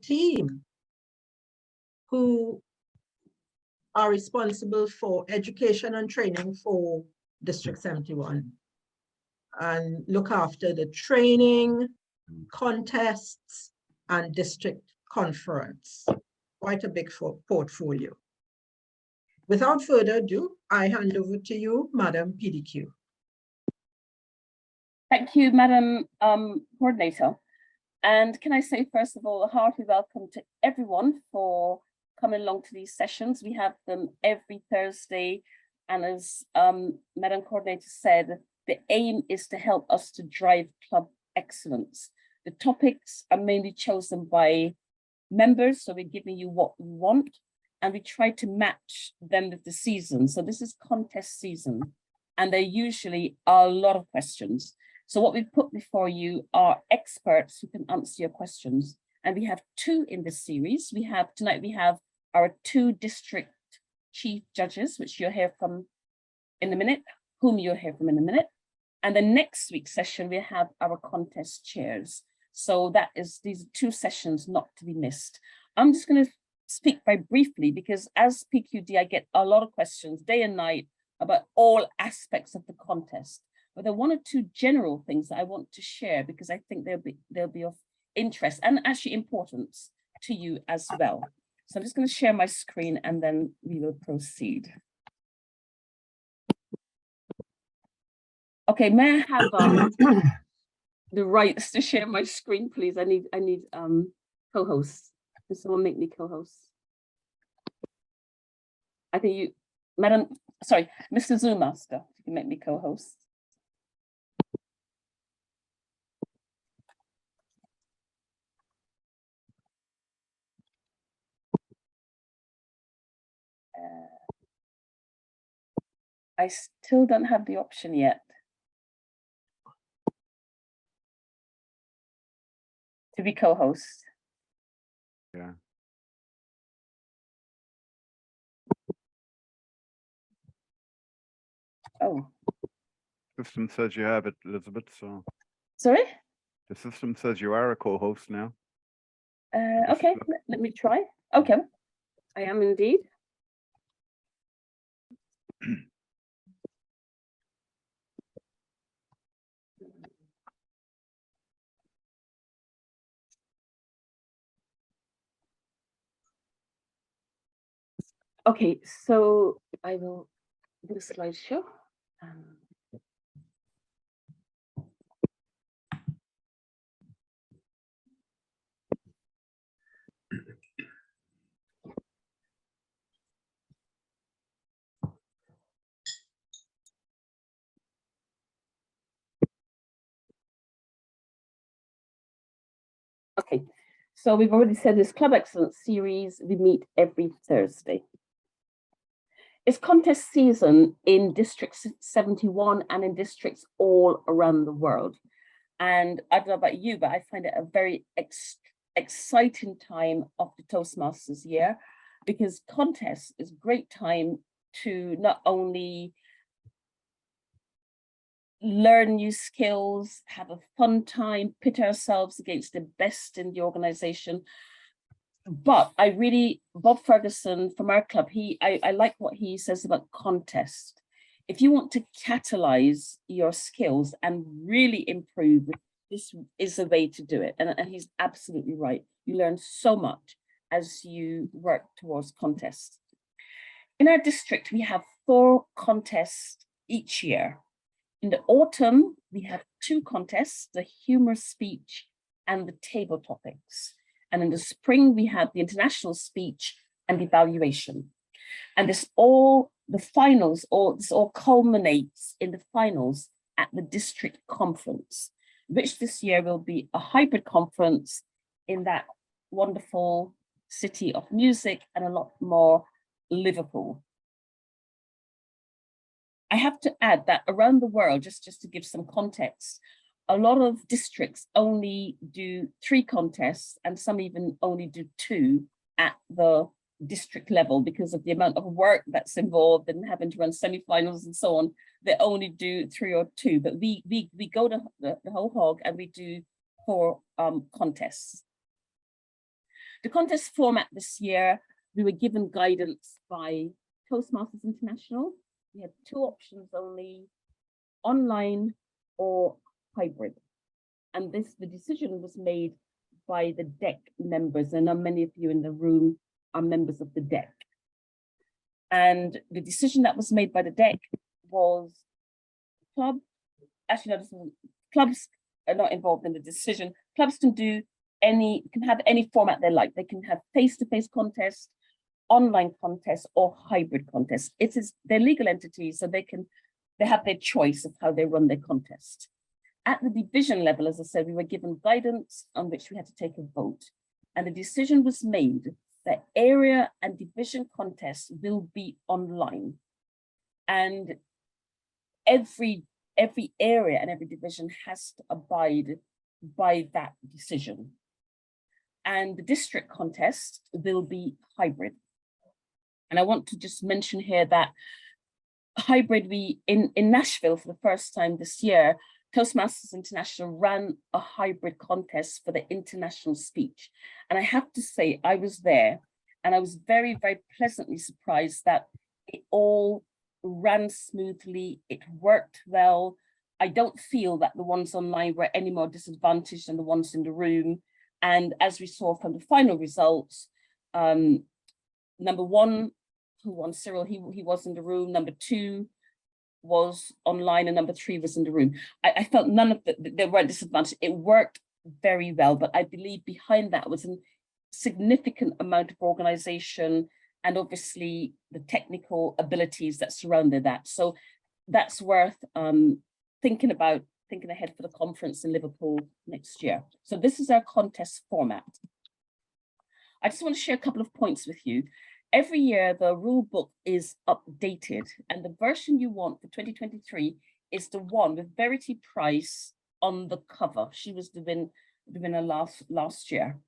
team who are responsible for education and training for District 71 and look after the training, contests, and district conference. Quite a big portfolio. Without further ado, I hand over to you, Madam PDQ. Thank you, Madam Coordinator. And can I say, first of all, a hearty welcome to everyone for coming along to these sessions. We have them every Thursday. And as Madam Coordinator said, the aim is to help us to drive club excellence. The topics are mainly chosen by members, so we're giving you what we want, and we try to match them with the season. So this is contest season, and there usually are a lot of questions. So what we've put before you are experts who can answer your questions. And we have two in this series. Tonight we have our two district chief judges, which you'll hear from in a minute, whom you'll hear from in a minute. And the next week's session, we have our contest chairs. So these are two sessions not to be missed. I'm just going to speak very briefly because as PQD, I get a lot of questions day and night about all aspects of the contest. But there are one or two general things that I want to share because I think they'll be of interest and actually importance to you as well. So I'm just going to share my screen and then we will proceed. Okay, may I have the rights to share my screen, please? I need co-hosts. Can someone make me co-host? I think you, Mr. Zoom Master, you can make me co-host. I still don't have the option yet to be co-host. Yeah. Oh. System says you have it, Elizabeth, so. Sorry? The system says you are a co-host now. Okay, let me try. Okay, I am indeed. Okay, so I will do a slideshow. Okay, so we've already said this Club Excellence series, we meet every Thursday. It's contest season in District 71 and in districts all around the world. And I don't know about you, but I find it a very exciting time of the Toastmasters year because contest is a great time to not only learn new skills, have a fun time, pit ourselves against the best in the organization. But Bob Ferguson from our club, I like what he says about contest. If you want to catalyze your skills and really improve, this is the way to do it. And he's absolutely right. You learn so much as you work towards contests. In our district, we have 4 contests each year. In the autumn, we have 2 contests, the humor speech and the table topics. And in the spring, we have the international speech and evaluation. And this all culminates in the finals at the district conference, which this year will be a hybrid conference in that wonderful city of music and a lot more Liverpool. I have to add that around the world, just to give some context, a lot of districts only do 3 contests and some even only do 2 at the district level because of the amount of work that's involved in having to run semi-finals and so on. They only do 3 or 2, but we go to the whole hog and we do 4 contests. The contest format this year, we were given guidance by Toastmasters International. We had two options only, online or hybrid. And the decision was made by the DEC members, and many of you in the room are members of the DEC. And the decision that was made by the DEC was clubs are not involved in the decision. Clubs can have any format they like. They can have face-to-face contests, online contests, or hybrid contests. They're legal entities, so they have their choice of how they run their contest. At the division level, as I said, we were given guidance on which we had to take a vote. And the decision was made that area and division contests will be online. And every area and every division has to abide by that decision. And the district contest will be hybrid. And I want to just mention here that hybrid, in Nashville for the first time this year, Toastmasters International ran a hybrid contest for the international speech. And I have to say, I was there and I was very, very pleasantly surprised that it all ran smoothly, it worked well. I don't feel that the ones online were any more disadvantaged than the ones in the room. And as we saw from the final results, number one, who won, Cyril, he was in the room. Number two was online, and number three was in the room. I felt none of they weren't disadvantaged. It worked very well, but I believe behind that was a significant amount of organization and obviously the technical abilities that surrounded that. So that's worth thinking ahead for the conference in Liverpool next year. So this is our contest format. I just want to share a couple of points with you. Every year, the rule book is updated, and the version you want for 2023 is the one with Verity Price on the cover. She was the winner last year.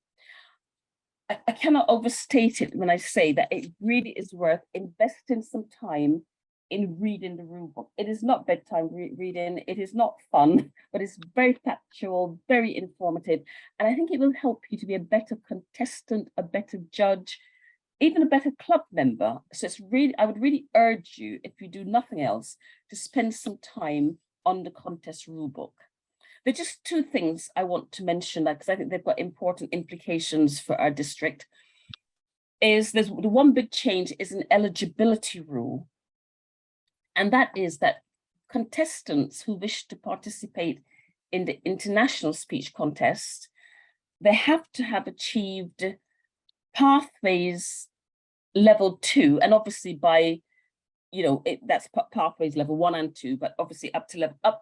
I cannot overstate it when I say that it really is worth investing some time in reading the rule book. It is not bedtime reading, it is not fun, but it's very factual, very informative, and I think it will help you to be a better contestant, a better judge, even a better club member. So I would really urge you, if you do nothing else, to spend some time on the contest rulebook. There are just two things I want to mention, because I think they've got important implications for our district. There's the one big change is an eligibility rule. And that is that contestants who wish to participate in the international speech contest, they have to have achieved pathways level 2, and obviously by, that's pathways level 1 and 2, but obviously up to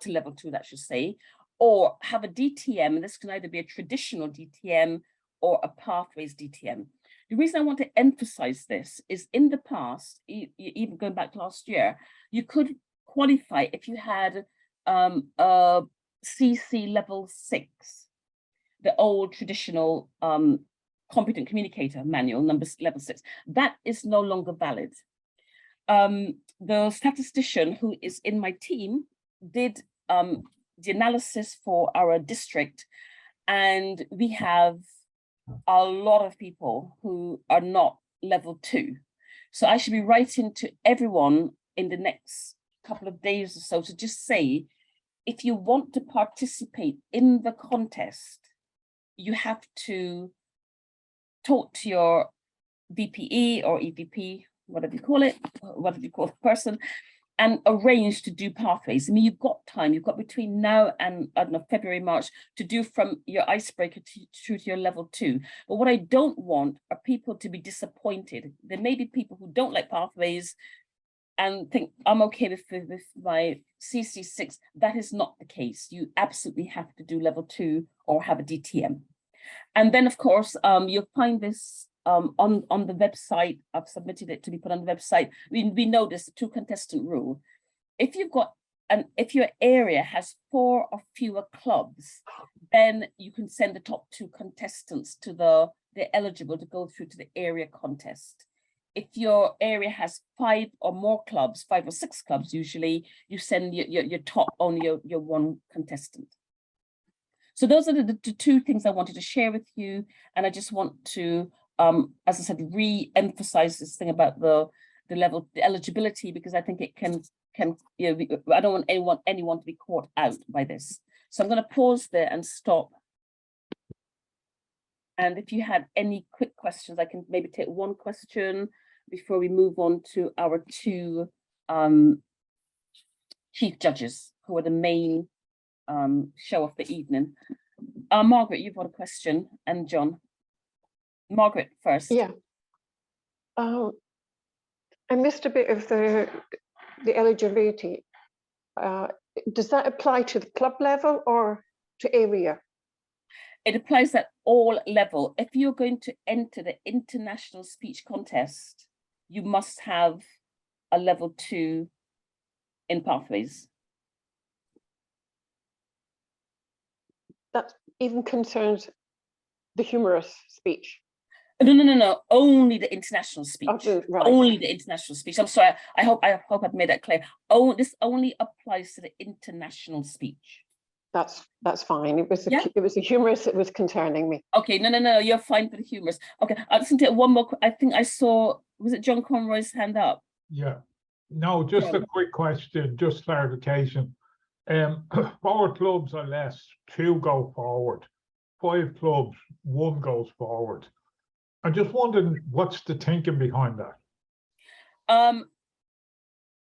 level 2, that should say, or have a DTM, and this can either be a traditional DTM or a pathways DTM. The reason I want to emphasize this is in the past, even going back to last year, you could qualify if you had a CC level 6, the old traditional competent communicator manual, level 6. That is no longer valid. The statistician who is in my team did the analysis for our district, and we have a lot of people who are not level 2. So I should be writing to everyone in the next couple of days or so to just say, if you want to participate in the contest, you have to talk to your VPE or EVP, whatever you call the person, and arrange to do pathways. I mean, you've got time, you've got between now and, I don't know, February, March, to do from your icebreaker through to your level 2. But what I don't want are people to be disappointed. There may be people who don't like pathways and think, I'm okay with my CC6. That is not the case. You absolutely have to do level 2 or have a DTM. And then, of course, you'll find this on the website. I've submitted it to be put on the website. We know this 2 contestant rule. If your area has 4 or fewer clubs, then you can send the top 2 contestants to they're eligible to go through to the area contest. If your area has 5 or more clubs, 5 or 6 clubs, usually you send your top, only your 1 contestant. So those are the 2 things I wanted to share with you. And I just want to as I said, re-emphasize this thing about the level, the eligibility, because I think it can I don't want anyone to be caught out by this. So I'm going to pause there and stop. And if you had any quick questions, I can maybe take one question before we move on to our two chief judges, who are the main show of the evening. Margaret, you've got a question, and John. Margaret first. Yeah. I missed a bit of the eligibility. Does that apply to the club level or to area? It applies at all level. If you're going to enter the international speech contest, you must have a level 2 in pathways. That even concerns the humorous speech. No. Only the international speech. Oh, right. Only the international speech. I'm sorry. I hope I've made that clear. Oh, this only applies to the international speech. That's fine. It was Yeah. the humorous that was concerning me. Okay, no, you're fine for the humorous. Okay, I'll just take one more. I think I saw, was it John Conroy's hand up? Yeah. No, just a quick question, just clarification. 4 clubs or less, 2 go forward. 5 clubs, 1 goes forward. I'm just wondering what's the thinking behind that?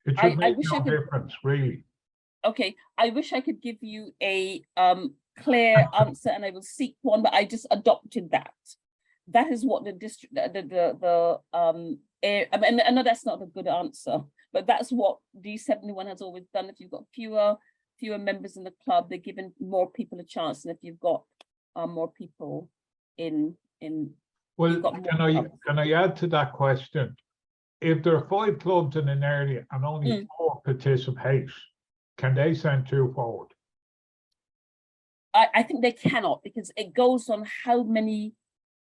It should make no difference, really. Okay, I wish I could give you a clear answer, and I will seek one, but I just adopted that. That is what the district, I mean, I know that's not a good answer, but that's what D71 has always done. If you've got fewer members in the club, they're giving more people a chance, and if you've got more people in. Well, can I add to that question? If there are 5 clubs in an area and only 4 participate, can they send 2 forward? I think they cannot, because it goes on how many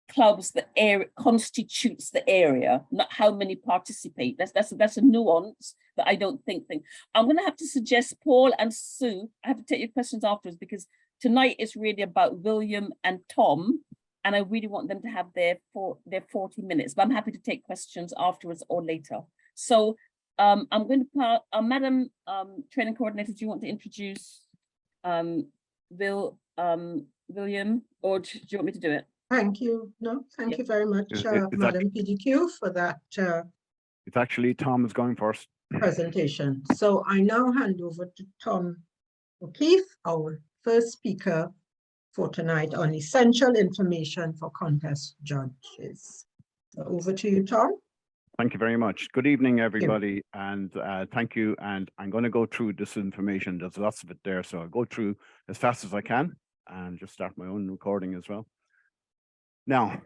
clubs the area constitutes the area, not how many participate. That's a nuance that I don't think. I'm going to have to suggest Paul and Sue. I have to take your questions afterwards, because tonight is really about William and Tom, and I really want them to have their 40 minutes. But I'm happy to take questions afterwards or later. So I'm going to put Madam Training Coordinator. Do you want to introduce William, or do you want me to do it? Thank you. No, thank you very much, Is Madam PDQ, for that It's actually Tom is going first. presentation. So I now hand over to Tom O'Keefe, our first speaker for tonight on essential information for contest judges. So over to you, Tom. Thank you very much. Good evening, everybody, and thank you. And I'm going to go through this information. There's lots of it there, so I'll go through as fast as I can and just start my own recording as well. Now,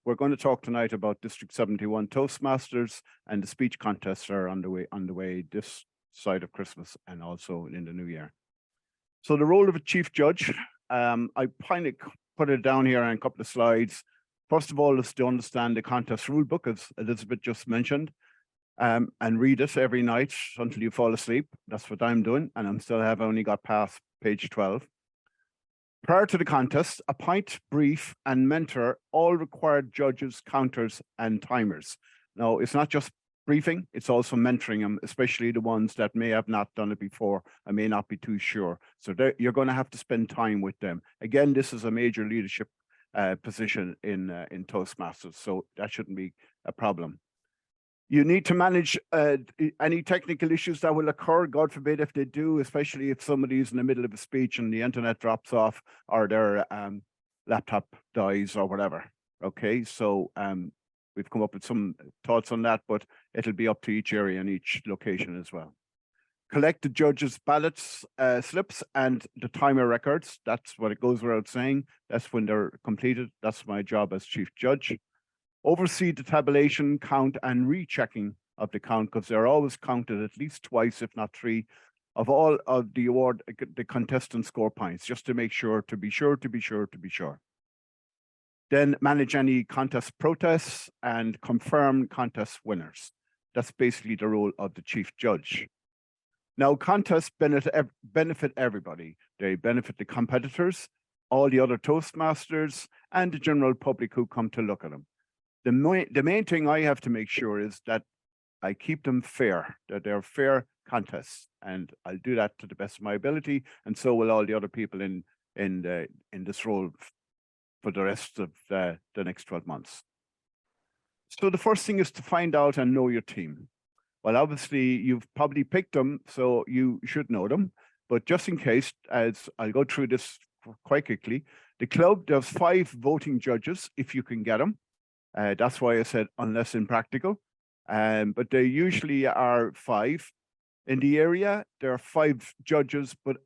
we're going to talk tonight about District 71 Toastmasters, and the speech contests are underway this side of Christmas and also in the new year. So the role of a chief judge, I kind of put it down here on a couple of slides. First of all, is to understand the contest rule book, as Elizabeth just mentioned, and read it every night until you fall asleep. That's what I'm doing, and I've only got past page 12. Prior to the contest, appoint, brief, and mentor all required judges, counters, and timers. Now, it's not just briefing, it's also mentoring them, especially the ones that may have not done it before and may not be too sure. So you're going to have to spend time with them. Again, this is a major leadership position in Toastmasters, so that shouldn't be a problem. You need to manage any technical issues that will occur, God forbid if they do, especially if somebody's in the middle of a speech and the internet drops off or their laptop dies or whatever. Okay, so we've come up with some thoughts on that, but it'll be up to each area and each location as well. Collect the judges' ballots, slips, and the timer records. That's what it goes without saying. That's when they're completed. That's my job as chief judge. Oversee the tabulation, count, and rechecking of the count, because they're always counted at least twice, if not 3, of all of the contestant score points, just to make sure, to be sure. Then manage any contest protests and confirm contest winners. That's basically the role of the chief judge. Now, contests benefit everybody. They benefit the competitors, all the other Toastmasters, and the general public who come to look at them. The main thing I have to make sure is that I keep them fair, that they're fair contests, and I'll do that to the best of my ability, and so will all the other people in this role for the rest of the next 12 months. So the first thing is to find out and know your team. Well, obviously you've probably picked them, so you should know them. But just in case, as I'll go through this quite quickly, the club does 5 voting judges if you can get them. That's why I said unless impractical. But they usually are 5. In the area, there are 5 judges, but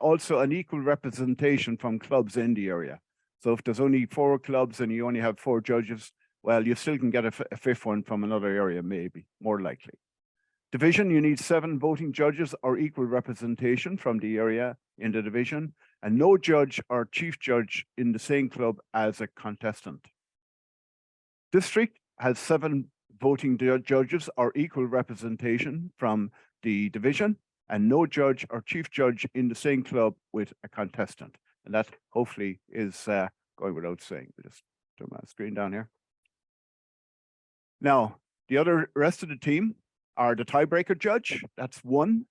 also an equal representation from clubs in the area. So if there's only 4 clubs and you only have 4 judges, well, you still can get a 5th one from another area, maybe, more likely. Division, you need 7 voting judges or equal representation from the area in the division, and no judge or chief judge in the same club as a contestant. District has 7 voting judges or equal representation from the division, and no judge or chief judge in the same club with a contestant. And that hopefully is going without saying. We'll just turn my screen down here. Now, the rest of the team are the tiebreaker judge. That's 1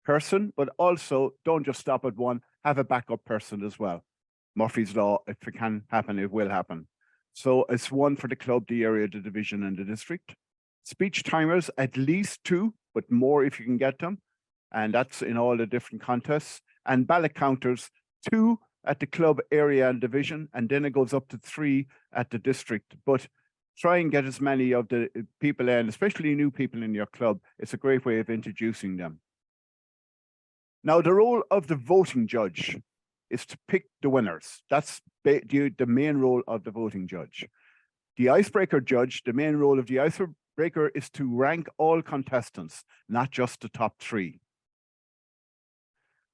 person, but also don't just stop at 1, have a backup person as well. Murphy's Law, if it can happen, it will happen. So it's 1 for the club, the area, the division, and the district. Speech timers, at least 2, but more if you can get them. And that's in all the different contests. And ballot counters, 2 at the club, area, and division, and then it goes up to 3 at the district. But try and get as many of the people in, especially new people in your club. It's a great way of introducing them. Now, the role of the voting judge is to pick the winners. That's the main role of the voting judge. The icebreaker judge, the main role of the icebreaker is to rank all contestants, not just the top 3.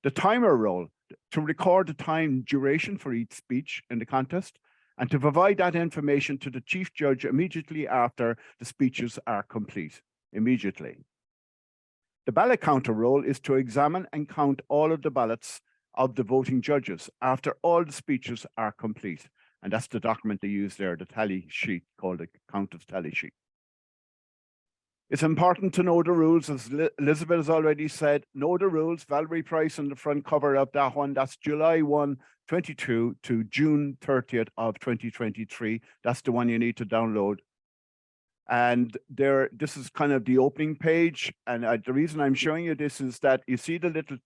The timer role, to record the time duration for each speech in the contest, and to provide that information to the chief judge immediately after the speeches are complete, immediately. The ballot counter role is to examine and count all of the ballots of the voting judges after all the speeches are complete. And that's the document they use there, the tally sheet, called the counters tally sheet. It's important to know the rules, as Elizabeth has already said. Know the rules. Valerie Price on the front cover of that one. That's July 1, 22 to June 30th of 2023. That's the one you need to download. And this is kind of the opening page. And the reason I'm showing you this is that you see the little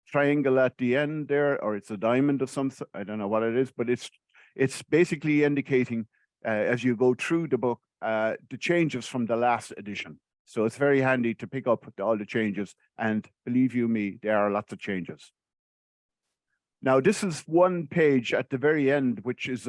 triangle at the end there, or it's a diamond or something. I don't know what it is, but it's basically indicating as you go through the book, the changes from the last edition. So it's very handy to pick up all the changes, and believe you me, there are lots of changes. Now, this is one page at the very end, which is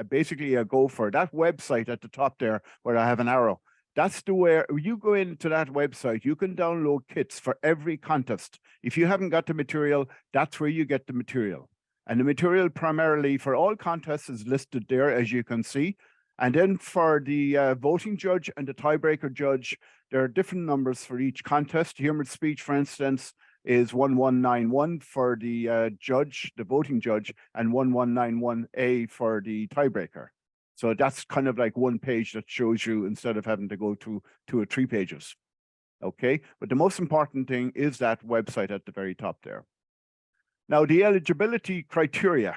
basically a gopher. That website at the top there, where I have an arrow, that's where you go into that website, you can download kits for every contest. If you haven't got the material, that's where you get the material. And the material primarily for all contests is listed there, as you can see. And then for the voting judge and the tiebreaker judge, there are different numbers for each contest. Humoured speech, for instance, is 1191 for the judge, the voting judge, and 1191A for the tiebreaker. So that's kind of like one page that shows you instead of having to go to 2 or 3 pages. Okay, but the most important thing is that website at the very top there. Now, the eligibility criteria,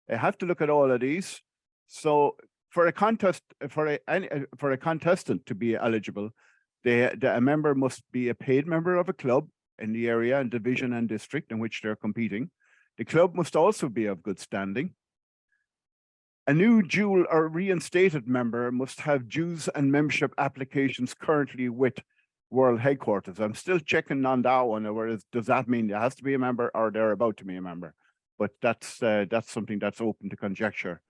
I have to look at all of these. So for a contest, for a contestant to be eligible, a member must be a paid member of a club in the area and division and district in which they're competing. The club must also be of good standing. A new dual or reinstated member must have dues and membership applications currently with World Headquarters. I'm still checking on that one. Does that mean there has to be a member or they're about to be a member? But that's something that's open to conjecture.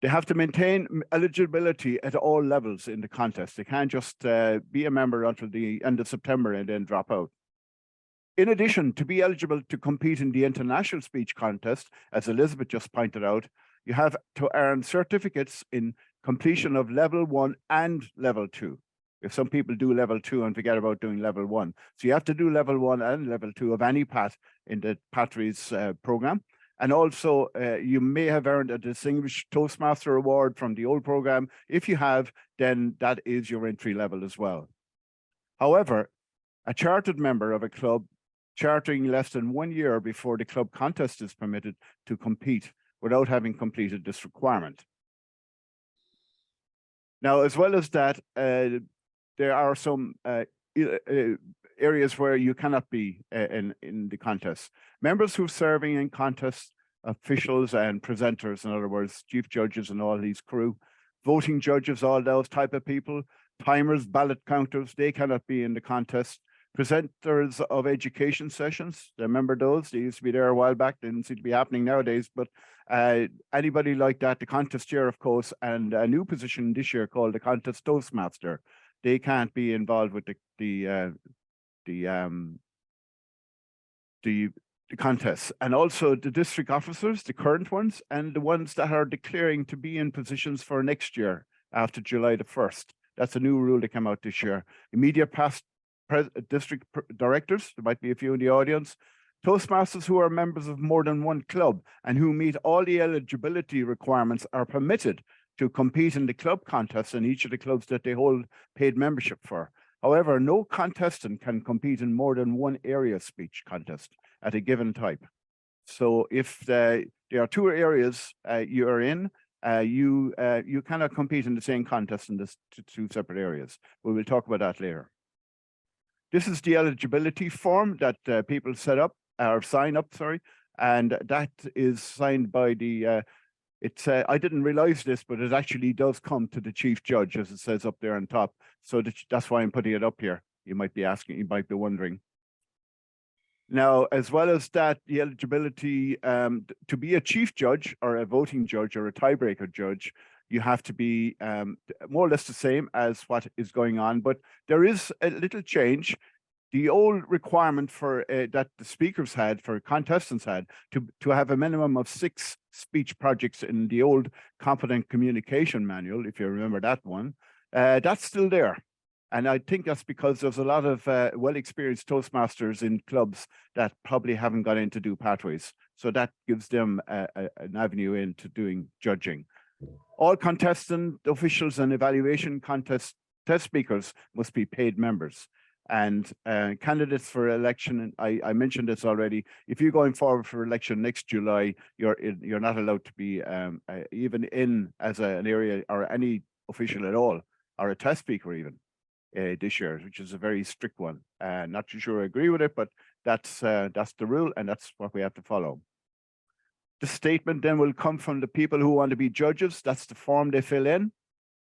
They have to maintain eligibility at all levels in the contest. They can't just be a member until the end of September and then drop out. In addition, to be eligible to compete in the international speech contest, as Elizabeth just pointed out, you have to earn certificates in completion of level 1 and level 2. If some people do level 2 and forget about doing level 1. So you have to do level 1 and level 2 of any PAT in the PATRI's program. And also, you may have earned a Distinguished Toastmaster Award from the old program. If you have, then that is your entry level as well. However, a chartered member of a club chartering less than 1 year before the club contest is permitted to compete without having completed this requirement. Now, as well as that, there are some areas where you cannot be in the contest. Members who are serving in contests, officials and presenters, in other words, chief judges and all these crew, voting judges, all those type of people, timers, ballot counters, they cannot be in the contest. Presenters of education sessions, remember those? They used to be there a while back, they didn't seem to be happening nowadays, but anybody like that, the contest chair, of course, and a new position this year called the contest Toastmaster, they can't be involved with the contests. And also the district officers, the current ones, and the ones that are declaring to be in positions for next year after July the 1st. That's a new rule that came out this year. Immediate past district directors, there might be a few in the audience, Toastmasters who are members of more than one club and who meet all the eligibility requirements are permitted to compete in the club contests in each of the clubs that they hold paid membership for. However, no contestant can compete in more than one area speech contest at a given type. So if there are two areas you are in, you cannot compete in the same contest in this two separate areas. We will talk about that later. This is the eligibility form that people set up or sign up, sorry, and that is signed by the. I didn't realize this, but it actually does come to the chief judge, as it says up there on top. So that's why I'm putting it up here. You might be asking, you might be wondering. Now, as well as that, the eligibility to be a chief judge or a voting judge or a tiebreaker judge, you have to be more or less the same as what is going on, but there is a little change. The old requirement for that the speakers had, for contestants had, to have a minimum of 6 speech projects in the old competent communication manual, if you remember that one, that's still there. And I think that's because there's a lot of well-experienced Toastmasters in clubs that probably haven't got in to do pathways. So that gives them an avenue into doing judging. All contestant officials and evaluation contest test speakers must be paid members. And candidates for election, and I mentioned this already, if you're going forward for election next July, you're not allowed to be even in as an area or any official at all, or a test speaker even. This year, which is a very strict one. Not too sure I agree with it, but that's the rule and that's what we have to follow. The statement then will come from the people who want to be judges. That's the form they fill in.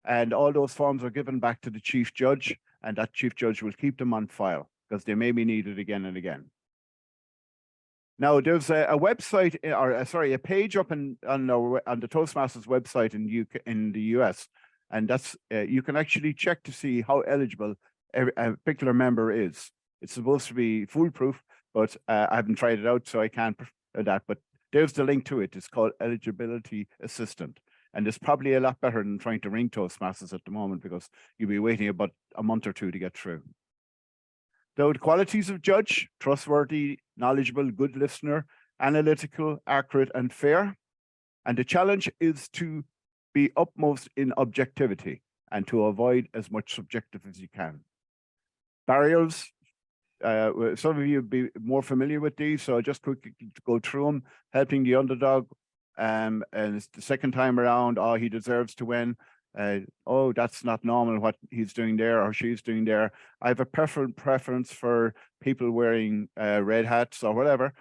And all those forms are given back to the chief judge, and that chief judge will keep them on file because they may be needed again and again. Now, there's a website, or sorry, a page up on the Toastmasters website in the US. And that's you can actually check to see how eligible a particular member is. It's supposed to be foolproof, but I haven't tried it out, so I can't that. But there's the link to it. It's called Eligibility Assistant. And it's probably a lot better than trying to ring Toastmasters at the moment because you'll be waiting about a month or two to get through. The qualities of judge: trustworthy, knowledgeable, good listener, analytical, accurate, and fair. And the challenge is to be utmost in objectivity and to avoid as much subjective as you can. Barriers, some of you will be more familiar with these, so I'll just quickly go through them. Helping the underdog, and it's the second time around, oh, he deserves to win. Oh, that's not normal what he's doing there or she's doing there. I have a preference for people wearing red hats or whatever,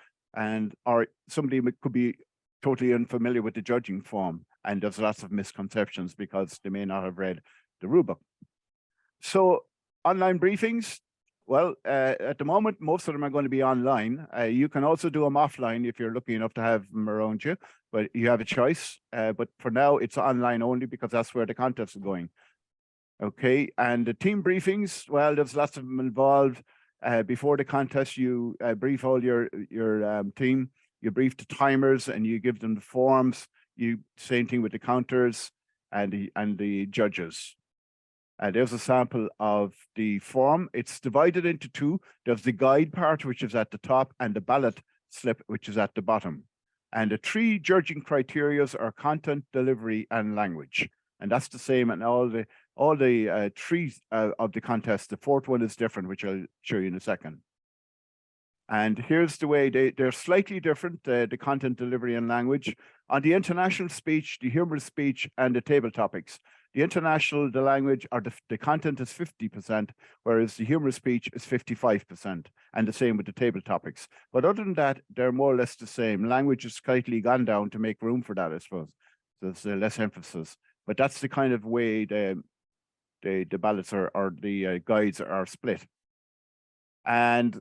or somebody could be totally unfamiliar with the judging form. And there's lots of misconceptions because they may not have read the rulebook. So online briefings, well, at the moment, most of them are going to be online. You can also do them offline if you're lucky enough to have them around you, but you have a choice. But for now, it's online only because that's where the contests are going. Okay, and the team briefings, well, there's lots of them involved. Before the contest, you brief all your team. You brief the timers and you give them the forms. You same thing with the counters and the judges. There's a sample of the form. It's divided into 2. There's the guide part, which is at the top, and the ballot slip, which is at the bottom. And the three judging criterias are content, delivery, and language. And that's the same in all the three of the contest. The fourth one is different, which I'll show you in a second. And here's the way they're slightly different, the content, delivery, and language. On the international speech, the humorous speech, and the table topics. The international, the language, or the content is 50%, whereas the humorous speech is 55%, and the same with the table topics. But other than that, they're more or less the same. Language is slightly gone down to make room for that, I suppose. So there's less emphasis. But that's the kind of way the ballots or the guides are split. And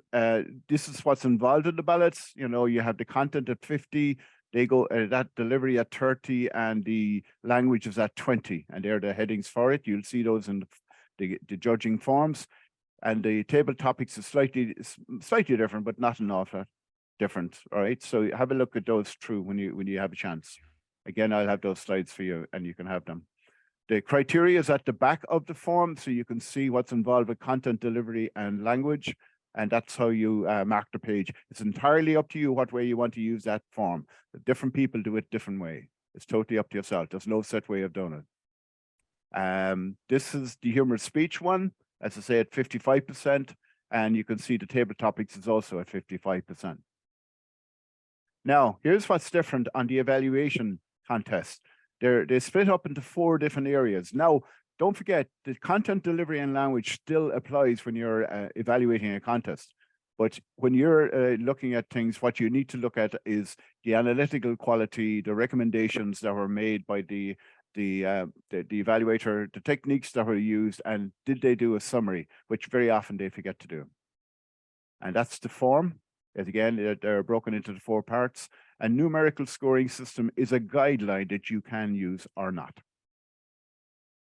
this is what's involved in the ballots. You know, you have the content at 50, they go that delivery at 30, and the language is at 20, and they're the headings for it. You'll see those in the judging forms. And the table topics is slightly different, but not an awful lot different. All right, so have a look at those through when you have a chance. Again, I'll have those slides for you, and you can have them. The criteria is at the back of the form, so you can see what's involved with content, delivery, and language. And that's how you mark the page. It's entirely up to you what way you want to use that form. Different people do it different way. It's totally up to yourself. There's no set way of doing it. This is the humorous speech one, as I say, at 55%. And you can see the table topics is also at 55%. Now, here's what's different on the evaluation contest. They split up into 4 different areas. Now, don't forget, the content, delivery, and language still applies when you're evaluating a contest. But when you're looking at things, what you need to look at is the analytical quality, the recommendations that were made by the evaluator, the techniques that were used, and did they do a summary, which very often they forget to do. And that's the form. As again, they're broken into the 4 parts. A numerical scoring system is a guideline that you can use or not.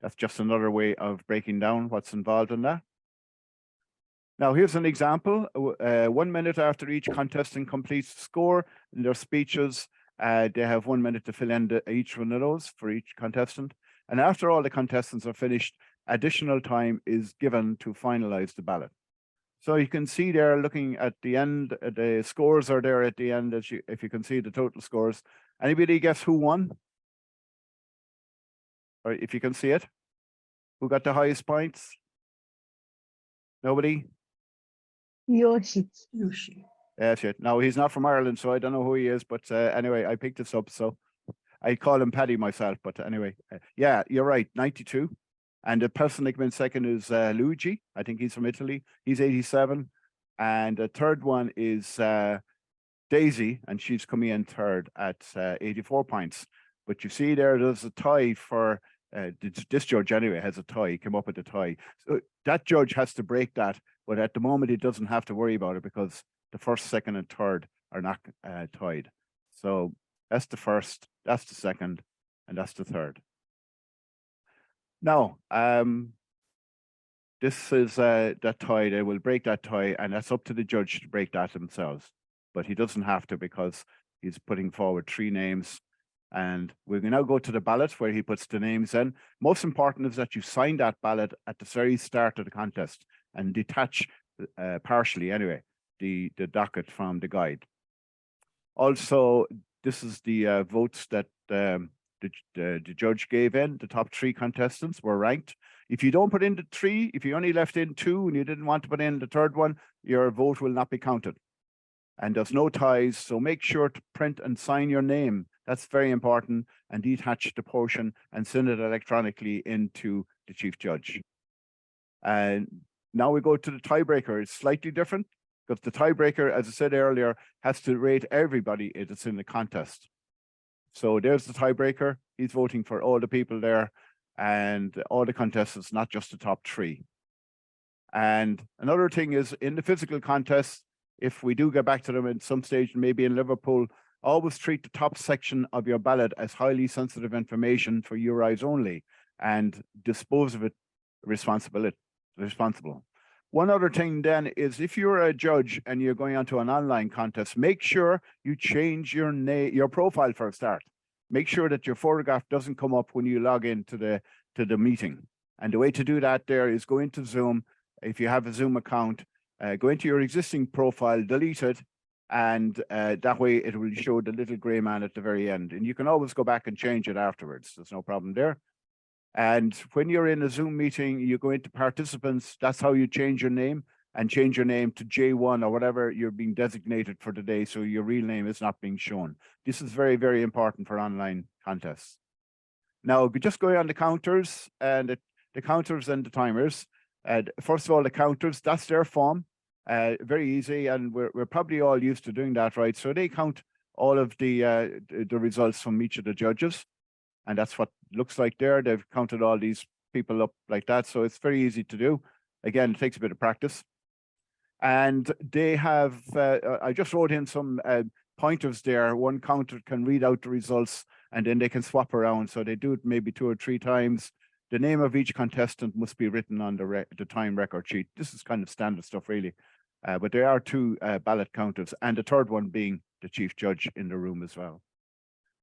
That's just another way of breaking down what's involved in that. Now, here's an example. 1 minute after each contestant completes the score in their speeches, they have 1 minute to fill in each one of those for each contestant. And after all the contestants are finished, additional time is given to finalize the ballot. So you can see there, looking at the end, the scores are there at the end, if you can see the total scores. Anybody guess who won? Or if you can see it, who got the highest points? Nobody? Yoshi. Yeah, shit. No, he's not from Ireland, so I don't know who he is. But anyway, I picked this up, so I call him Paddy myself. But anyway, yeah, you're right, 92. And the person that came in second is Luigi. I think he's from Italy. He's 87. And the third one is Daisy, and she's coming in third at 84 points. But you see there's a tie for this judge anyway has a tie, came up with a tie. So that judge has to break that, but at the moment he doesn't have to worry about it because the first, second, and third are not tied. So that's the first, that's the second, and that's the third. Now, this is that tie. They will break that tie, and that's up to the judge to break that themselves. But he doesn't have to because he's putting forward 3 names. And we can now go to the ballot where he puts the names in. Most important is that you sign that ballot at the very start of the contest and detach partially anyway the docket from the guide. Also, this is the votes that the judge gave in. The top 3 contestants were ranked. If you don't put in the 3, if you only left in 2 and you didn't want to put in the third one, your vote will not be counted. And there's no ties, so make sure to print and sign your name. That's very important, and detach the portion and send it electronically into the chief judge. And now we go to the tiebreaker. It's slightly different because the tiebreaker, as I said earlier, has to rate everybody that's in the contest. So there's the tiebreaker. He's voting for all the people there and all the contestants, not just the top 3. And another thing is in the physical contest, if we do get back to them at some stage, maybe in Liverpool, always treat the top section of your ballot as highly sensitive information for your eyes only and dispose of it responsible. One other thing then is if you're a judge and you're going onto an online contest, make sure you change your profile for a start. Make sure that your photograph doesn't come up when you log into the meeting. And the way to do that there is go into Zoom. If you have a Zoom account, go into your existing profile, delete it, And that way it will show the little gray man at the very end. And you can always go back and change it afterwards. There's no problem there. And when you're in a Zoom meeting, you go into participants, that's how you change your name, and change your name to J1 or whatever you're being designated for today. So your real name is not being shown. This is very, very important for online contests. Now, just going on the counters and the counters and the timers. First of all, the counters, that's their form. Very easy, and we're probably all used to doing that, right? So they count all of the results from each of the judges, and that's what it looks like there. They've counted all these people up like that, so it's very easy to do. Again, it takes a bit of practice. And they have, I just wrote in some pointers there. One counter can read out the results, and then they can swap around. So they do it maybe 2 or 3 times. The name of each contestant must be written on the time record sheet. This is kind of standard stuff, really. But there are 2 ballot counters, and the third one being the chief judge in the room as well.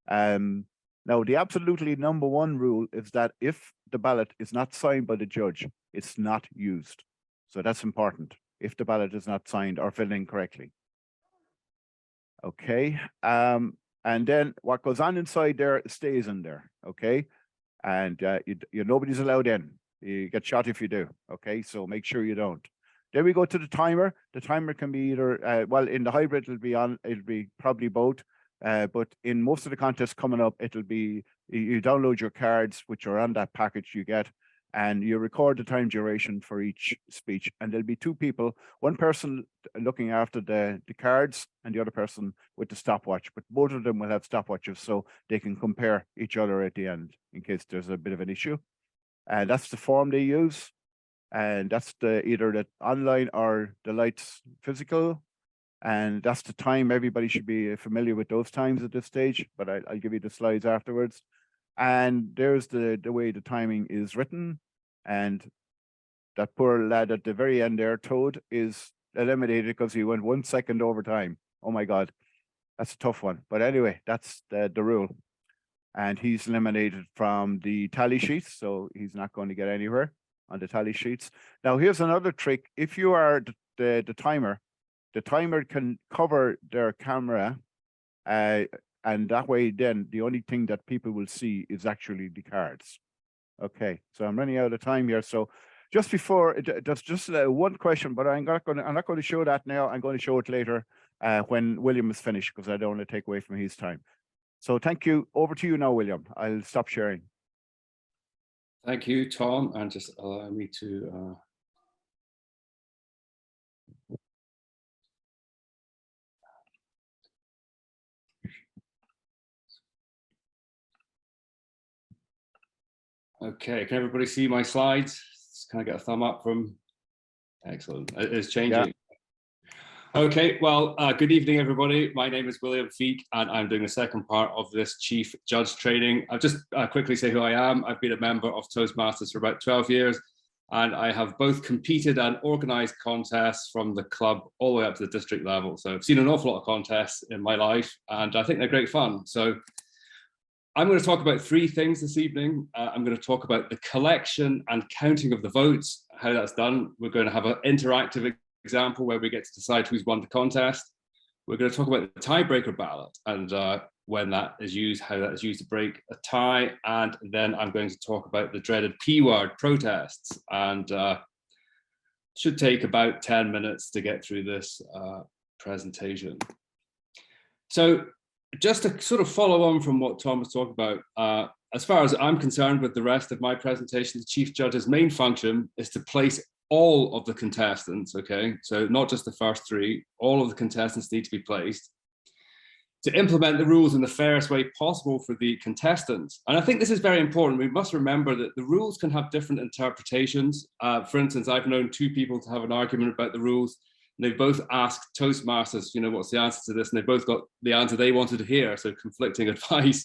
Now, the absolutely #1 rule is that if the ballot is not signed by the judge, it's not used. So that's important, if the ballot is not signed or filled in correctly. Okay, and then what goes on inside there stays in there, okay? And nobody's allowed in. You get shot if you do, okay? So make sure you don't. Then we go to the timer. The timer can be either, well, in the hybrid, it'll be probably both. But in most of the contests coming up, it'll be, you download your cards, which are on that package you get, and you record the time duration for each speech. And there'll be 2 people, one person looking after the cards and the other person with the stopwatch. But both of them will have stopwatches, so they can compare each other at the end in case there's a bit of an issue. And that's the form they use. And that's either the online or the lights physical. And that's the time. Everybody should be familiar with those times at this stage, but I'll give you the slides afterwards. And there's the way the timing is written. And that poor lad at the very end there, Toad, is eliminated because he went 1 second over time. Oh my God, that's a tough one. But anyway, that's the rule. And he's eliminated from the tally sheets, so he's not going to get anywhere on the tally sheets. Now, here's another trick. If you are the timer can cover their camera, and that way then the only thing that people will see is actually the cards. Okay, so I'm running out of time here. So just before, there's just one question, but I'm not going to show that now. I'm going to show it later when William is finished, because I don't want to take away from his time. So thank you. Over to you now, William. I'll stop sharing. Thank you, Tom, and just allow me to okay, can everybody see my slides? Can I get a thumb up from? Excellent. It's changing. Yeah. Okay, well, good evening, everybody. My name is William Feek, and I'm doing the second part of this Chief Judge training. I'll just quickly say who I am. I've been a member of Toastmasters for about 12 years, and I have both competed and organized contests from the club all the way up to the district level. So I've seen an awful lot of contests in my life, and I think they're great fun. So I'm going to talk about 3 things this evening. I'm going to talk about the collection and counting of the votes, how that's done. We're going to have an interactive example where we get to decide who's won the contest. We're going to talk about the tiebreaker ballot and when that is used, how that is used to break a tie. And then I'm going to talk about the dreaded P word, protests, and should take about 10 minutes to get through this presentation. So just to sort of follow on from what Tom was talking about, as far as I'm concerned with the rest of my presentation, the Chief Judge's main function is to place all of the contestants, okay? So not just the first 3, all of the contestants need to be placed to implement the rules in the fairest way possible for the contestants. And I think this is very important. We must remember that the rules can have different interpretations. For instance, I've known 2 people to have an argument about the rules. And they both asked Toastmasters, you know, what's the answer to this? And they both got the answer they wanted to hear, so conflicting advice.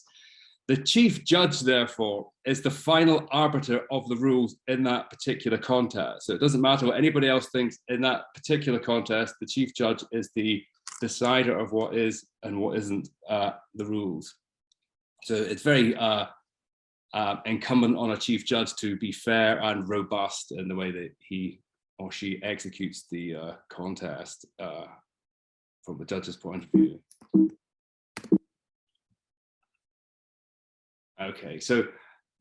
The Chief Judge, therefore, is the final arbiter of the rules in that particular contest. So it doesn't matter what anybody else thinks in that particular contest, the Chief Judge is the decider of what is and what isn't the rules. So it's very incumbent on a Chief Judge to be fair and robust in the way that he or she executes the contest. from the judge's point of view. Okay, so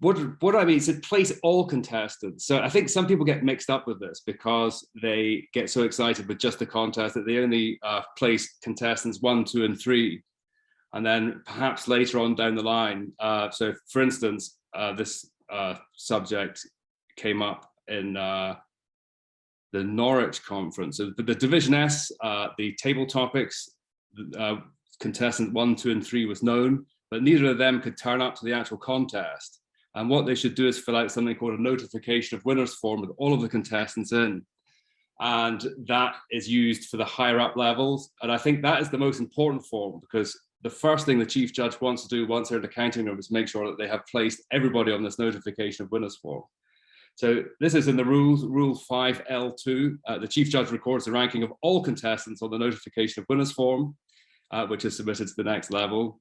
what I mean is to place all contestants. So I think some people get mixed up with this because they get so excited with just the contest that they only place contestants 1, 2, and 3. And then perhaps later on down the line, so for instance, this subject came up in the Norwich conference. So the Division S, the table topics, contestant 1, 2, and 3 was known, but neither of them could turn up to the actual contest. And what they should do is fill out something called a notification of winners form with all of the contestants in. And that is used for the higher up levels. And I think that is the most important form, because the first thing the chief judge wants to do once they're in the counting room is make sure that they have placed everybody on this notification of winners form. So this is in the rules, Rule 5L2. The chief judge records the ranking of all contestants on the notification of winners form, which is submitted to the next level.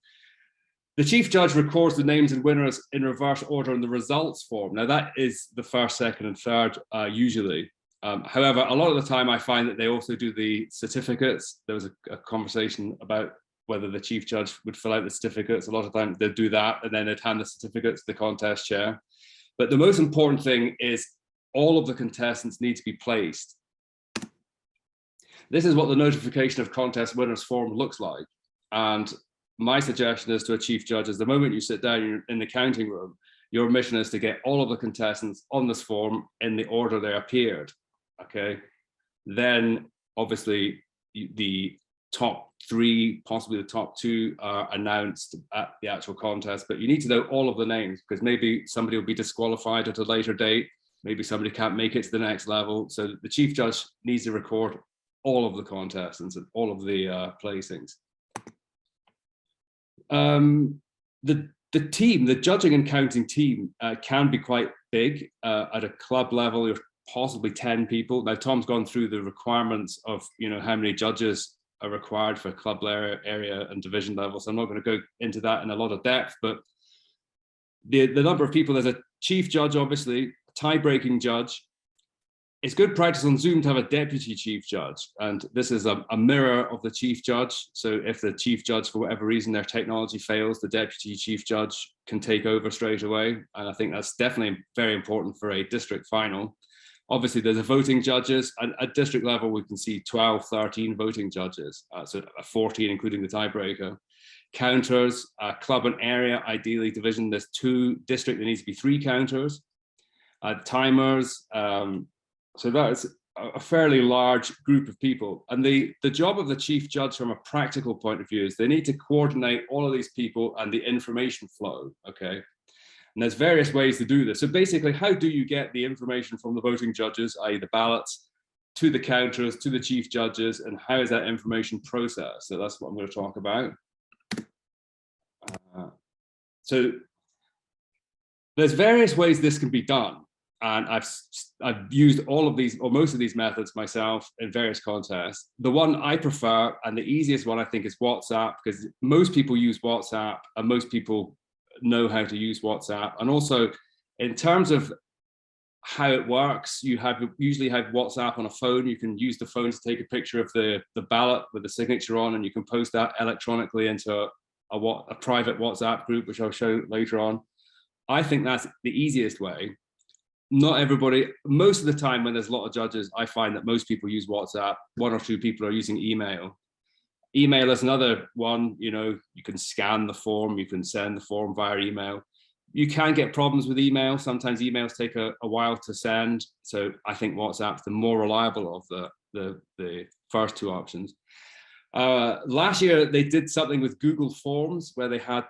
The chief judge records the names and winners in reverse order in the results form. Now that is the first, second, and third usually. However, a lot of the time I find that they also do the certificates. There was a conversation about whether the chief judge would fill out the certificates. A lot of times they'd do that and then they'd hand the certificates to the contest chair. But the most important thing is all of the contestants need to be placed. This is what the notification of contest winners form looks like. And my suggestion is to a chief judge is the moment you sit down in the counting room, your mission is to get all of the contestants on this form in the order they appeared, okay? Then obviously the top 3, possibly the top 2 are announced at the actual contest, but you need to know all of the names because maybe somebody will be disqualified at a later date. Maybe somebody can't make it to the next level. So the chief judge needs to record all of the contestants and all of the placings. The team, the judging and counting team can be quite big. At a club level, you're possibly 10 people. Now, Tom's gone through the requirements of, how many judges are required for club area and division level. So I'm not going to go into that in a lot of depth, but the number of people, there's a chief judge, obviously, a tie-breaking judge. It's good practice on Zoom to have a deputy chief judge. And this is a mirror of the chief judge. So if the chief judge, for whatever reason, their technology fails, the deputy chief judge can take over straight away. And I think that's definitely very important for a district final. Obviously, there's a voting judges, and at district level, we can see 12, 13 voting judges, so 14, including the tiebreaker. Counters, club and area, ideally division, there's 2, district, there needs to be 3 counters. Timers, so that is a fairly large group of people. And the job of the chief judge from a practical point of view is they need to coordinate all of these people and the information flow, okay? And there's various ways to do this. So basically, how do you get the information from the voting judges, i.e. the ballots, to the counters, to the chief judges, and how is that information processed? So that's what I'm going to talk about. So there's various ways this can be done. And I've used all of these, or most of these methods myself in various contests. The one I prefer, and the easiest one I think, is WhatsApp, because most people use WhatsApp and most people know how to use WhatsApp. And also in terms of how it works, you usually have WhatsApp on a phone. You can use the phone to take a picture of the ballot with the signature on, and you can post that electronically into a private WhatsApp group, which I'll show later on. I think that's the easiest way. Not everybody, most of the time when there's a lot of judges, I find that most people use WhatsApp. 1 or 2 people are using email. Email is another one, you can scan the form, you can send the form via email. You can get problems with email. Sometimes emails take a while to send. So I think WhatsApp's the more reliable of the first 2 options. Last year, they did something with Google Forms where they had,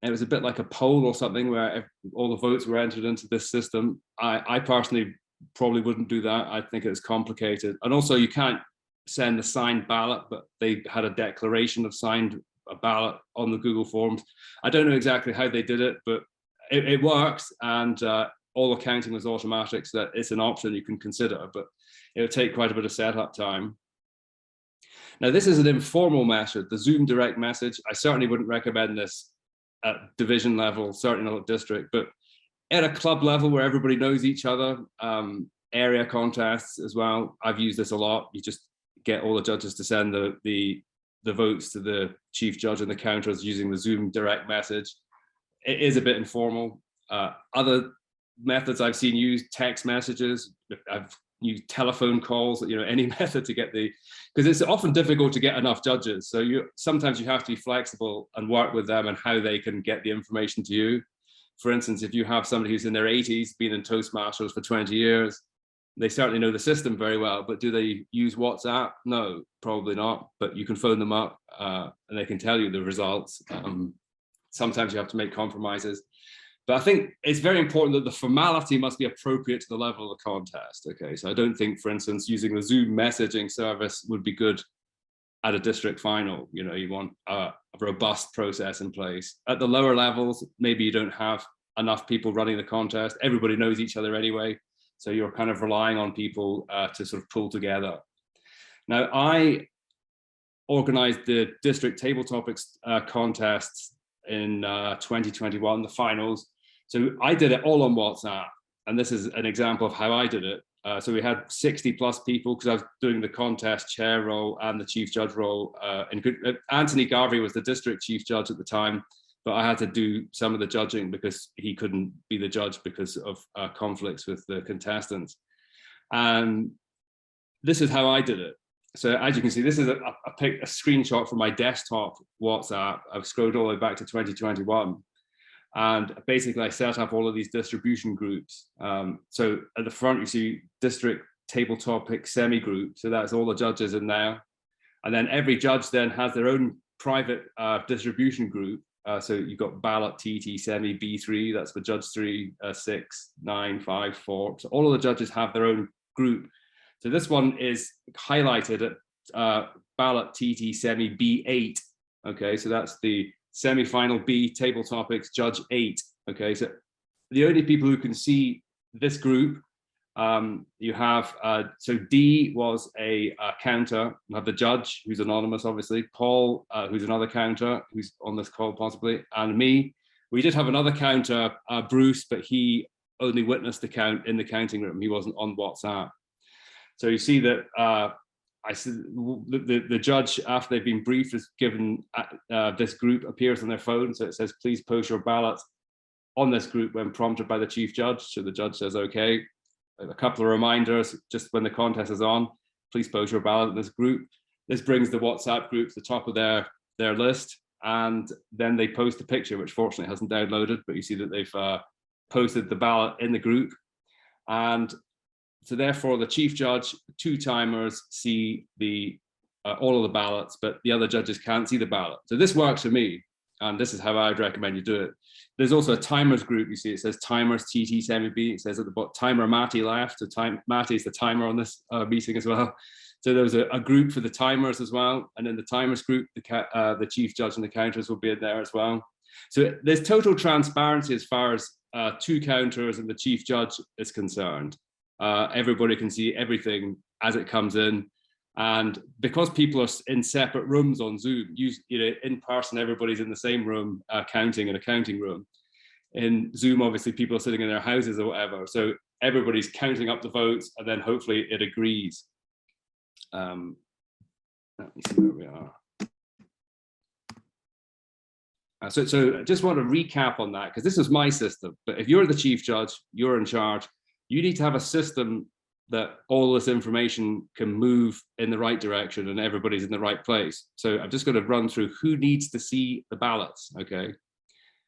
it was a bit like a poll or something where all the votes were entered into this system. I personally probably wouldn't do that. I think it's complicated. And also you can't send the signed ballot, but they had a declaration of signed ballot on the Google Forms. I don't know exactly how they did it, but it works. And all the counting was automatic, so that it's an option you can consider, but it would take quite a bit of setup time. Now, this is an informal method, the Zoom direct message. I certainly wouldn't recommend this at division level, certainly not at district, but at a club level where everybody knows each other, area contests as well. I've used this a lot. You just get all the judges to send the votes to the chief judge and the counters using the Zoom direct message. It is a bit informal. Other methods I've seen used, text messages, I've used telephone calls, any method to get because it's often difficult to get enough judges. So sometimes you have to be flexible and work with them and how they can get the information to you. For instance, if you have somebody who's in their 80s, been in Toastmasters for 20 years, they certainly know the system very well, but do they use WhatsApp? No, probably not, but you can phone them up and they can tell you the results. Sometimes you have to make compromises. But I think it's very important that the formality must be appropriate to the level of the contest. Okay, so I don't think, for instance, using the Zoom messaging service would be good at a district final. You want a robust process in place. At the lower levels, maybe you don't have enough people running the contest. Everybody knows each other anyway, so you're kind of relying on people to sort of pull together. Now, I organized the district table topics contests in 2021, the finals. So I did it all on WhatsApp, and this is an example of how I did it. So we had 60 plus people because I was doing the contest chair role and the chief judge role. Anthony Garvey was the district chief judge at the time, but I had to do some of the judging because he couldn't be the judge because of conflicts with the contestants. And this is how I did it. So as you can see, this is a screenshot from my desktop WhatsApp. I've scrolled all the way back to 2021. And basically I set up all of these distribution groups. So at the front, you see district table topic semi-group. So that's all the judges in there. And then every judge then has their own private distribution group. So you've got ballot TT semi B3, that's for judge 3, 6, 9, 5, 4. So all of the judges have their own group. So this one is highlighted at ballot TT semi B8. Okay, so that's the semi-final B table topics judge 8. Okay, so the only people who can see this group, you have, so D was a counter. You have the judge, who's anonymous, obviously, Paul, who's another counter, who's on this call possibly, and me. We did have another counter, Bruce, but he only witnessed the count in the counting room. He wasn't on WhatsApp. So you see that I said the judge, after they've been briefed, is given this group appears on their phone. So it says, please post your ballot on this group when prompted by the chief judge. So the judge says, okay. A couple of reminders just when the contest is on, please post your ballot in this group. This brings the WhatsApp group to the top of their list. And then they post a picture, which fortunately hasn't downloaded, but you see that they've posted the ballot in the group. And so therefore the chief judge, 2 timers see all of the ballots, but the other judges can't see the ballot. So this works for me, and this is how I'd recommend you do it. There's also a timers group. You see it says timers TT semi B. It says at the bottom timer Matty left. So Matty's the timer on this meeting as well. So there was a group for the timers as well, and in the timers group, the chief judge and the counters will be in there as well. So there's total transparency as far as 2 counters and the chief judge is concerned. Everybody can see everything as it comes in, and because people are in separate rooms on Zoom, in person everybody's in the same room counting in a counting room. In Zoom, obviously people are sitting in their houses or whatever, so everybody's counting up the votes and then hopefully it agrees. Let me see where we are. So I just want to recap on that, because this is my system, but if you're the chief judge, you're in charge, you need to have a system that all this information can move in the right direction and everybody's in the right place. So I'm just going to run through who needs to see the ballots, okay?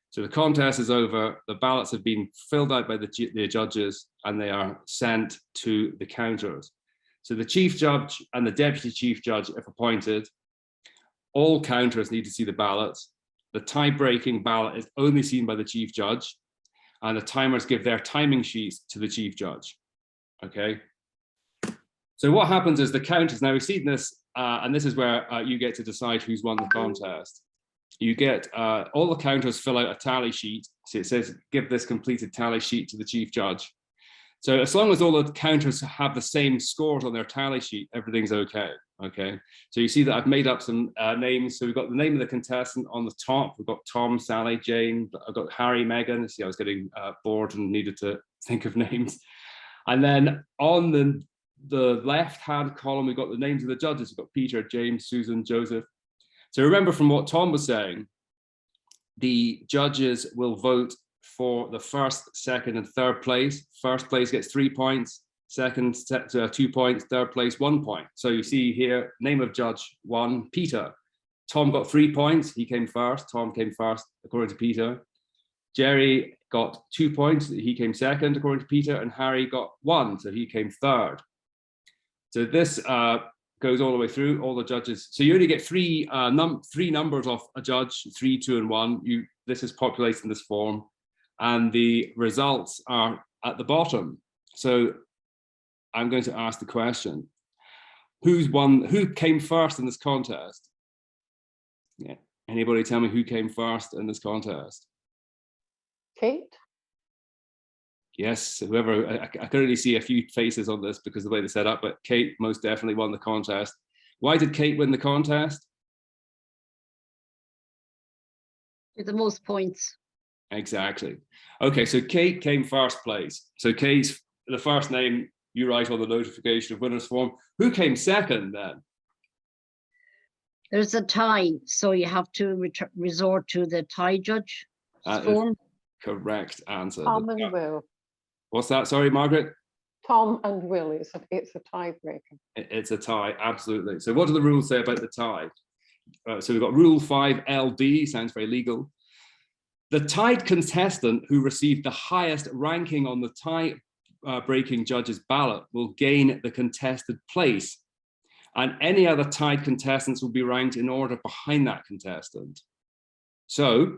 So the contest is over, the ballots have been filled out by the judges and they are sent to the counters. So the chief judge and the deputy chief judge, if appointed, all counters need to see the ballots. The tie-breaking ballot is only seen by the chief judge, and the timers give their timing sheets to the chief judge. Okay. So what happens is the counters, now we've seen this, and this is where you get to decide who's won the contest. You get all the counters fill out a tally sheet. So it says, give this completed tally sheet to the chief judge. So as long as all the counters have the same scores on their tally sheet, everything's okay. Okay. So you see that I've made up some names. So we've got the name of the contestant on the top. We've got Tom, Sally, Jane. I've got Harry, Megan. See, I was getting bored and needed to think of names. And then on the left-hand column, we've got the names of the judges. We've got Peter, James, Susan, Joseph. So remember from what Tom was saying, the judges will vote for the first, second, and third place. First place gets 3 points, second 2 points, third place 1 point. So you see here, name of judge 1, Peter. Tom got 3 points, he came first. Tom came first, according to Peter. Jerry got 2 points, he came second, according to Peter, and Harry got 1, so he came third. So this goes all the way through, all the judges. So you only get three numbers of a judge, 3, 2, and 1. This is populated in this form, and the results are at the bottom. So I'm going to ask the question: who came first in this contest? Yeah. Anybody tell me who came first in this contest? Kate? Yes, whoever, I can only see a few faces on this because of the way they set up, but Kate most definitely won the contest. Why did Kate win the contest? With the most points. Exactly. Okay, so Kate came first place. So Kate's the first name you write on the notification of winners form. Who came second then? There's a tie, so you have to resort to the tie judge That is form. correct answer. Tom and Will. What's that? Sorry, Margaret? Tom and Will, it's a tiebreaker. It's a tie, absolutely. So what do the rules say about the tie? So we've got rule 5LD, sounds very legal. The tied contestant who received the highest ranking on the tie-breaking judge's ballot will gain the contested place, and any other tied contestants will be ranked in order behind that contestant. So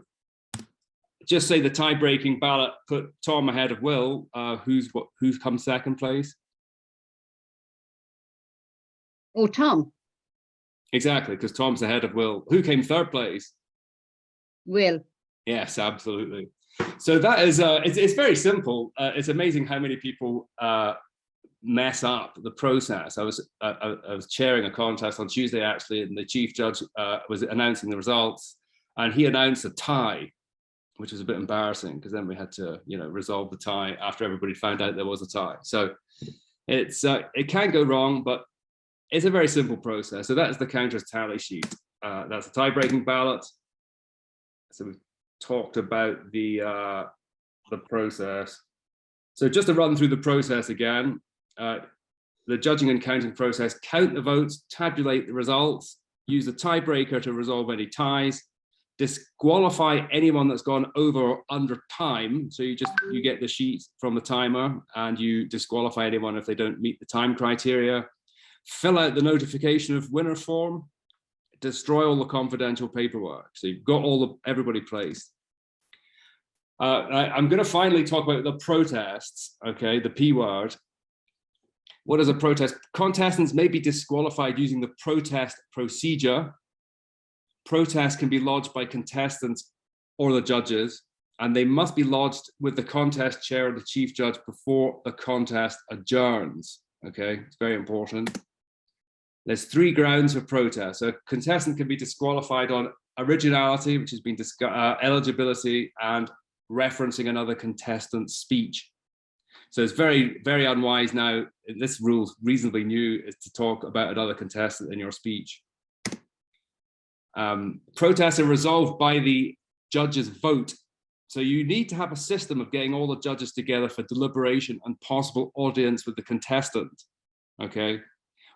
just say the tie-breaking ballot put Tom ahead of Will. Who's come second place? Oh, Tom. Exactly, because Tom's ahead of Will. Who came third place? Will. Yes, absolutely. So that is, it's very simple. It's amazing how many people mess up the process. I was chairing a contest on Tuesday actually, and the chief judge was announcing the results, and he announced a tie, which was a bit embarrassing because then we had to, resolve the tie after everybody found out there was a tie. So it can go wrong, but it's a very simple process. So that's the counters tally sheet. That's a tie-breaking ballot. So we've talked about the process. So just to run through the process again, the judging and counting process: count the votes, tabulate the results, use the tiebreaker to resolve any ties, disqualify anyone that's gone over or under time. So you get the sheet from the timer and you disqualify anyone if they don't meet the time criteria. Fill out the notification of winner form, destroy all the confidential paperwork. So you've got everybody placed. I'm going to finally talk about the protests, okay, the P word. What is a protest? Contestants may be disqualified using the protest procedure. Protests can be lodged by contestants or the judges, and they must be lodged with the contest chair or the chief judge before the contest adjourns. Okay, it's very important. There's 3 grounds for protest. So a contestant can be disqualified on originality, which has been discussed, eligibility, and referencing another contestant's speech. So it's very, very unwise now. This rule's reasonably new, is to talk about another contestant in your speech. Protests are resolved by the judge's vote. So you need to have a system of getting all the judges together for deliberation and possible audience with the contestant. Okay.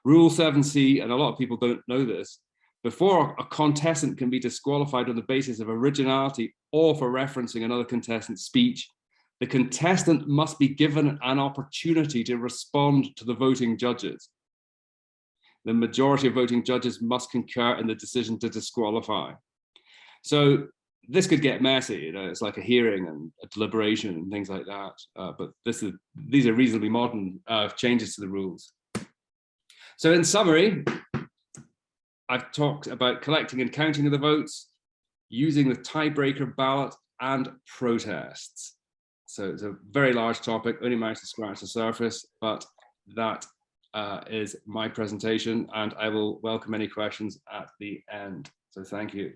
Rule 7C, and a lot of people don't know this, before a contestant can be disqualified on the basis of originality or for referencing another contestant's speech, the contestant must be given an opportunity to respond to the voting judges. The majority of voting judges must concur in the decision to disqualify. So this could get messy, it's like a hearing and a deliberation and things like that. But these are reasonably modern changes to the rules. So in summary, I've talked about collecting and counting of the votes, using the tiebreaker ballot, and protests. So it's a very large topic, only managed to scratch the surface, but that is my presentation, and I will welcome any questions at the end. So thank you.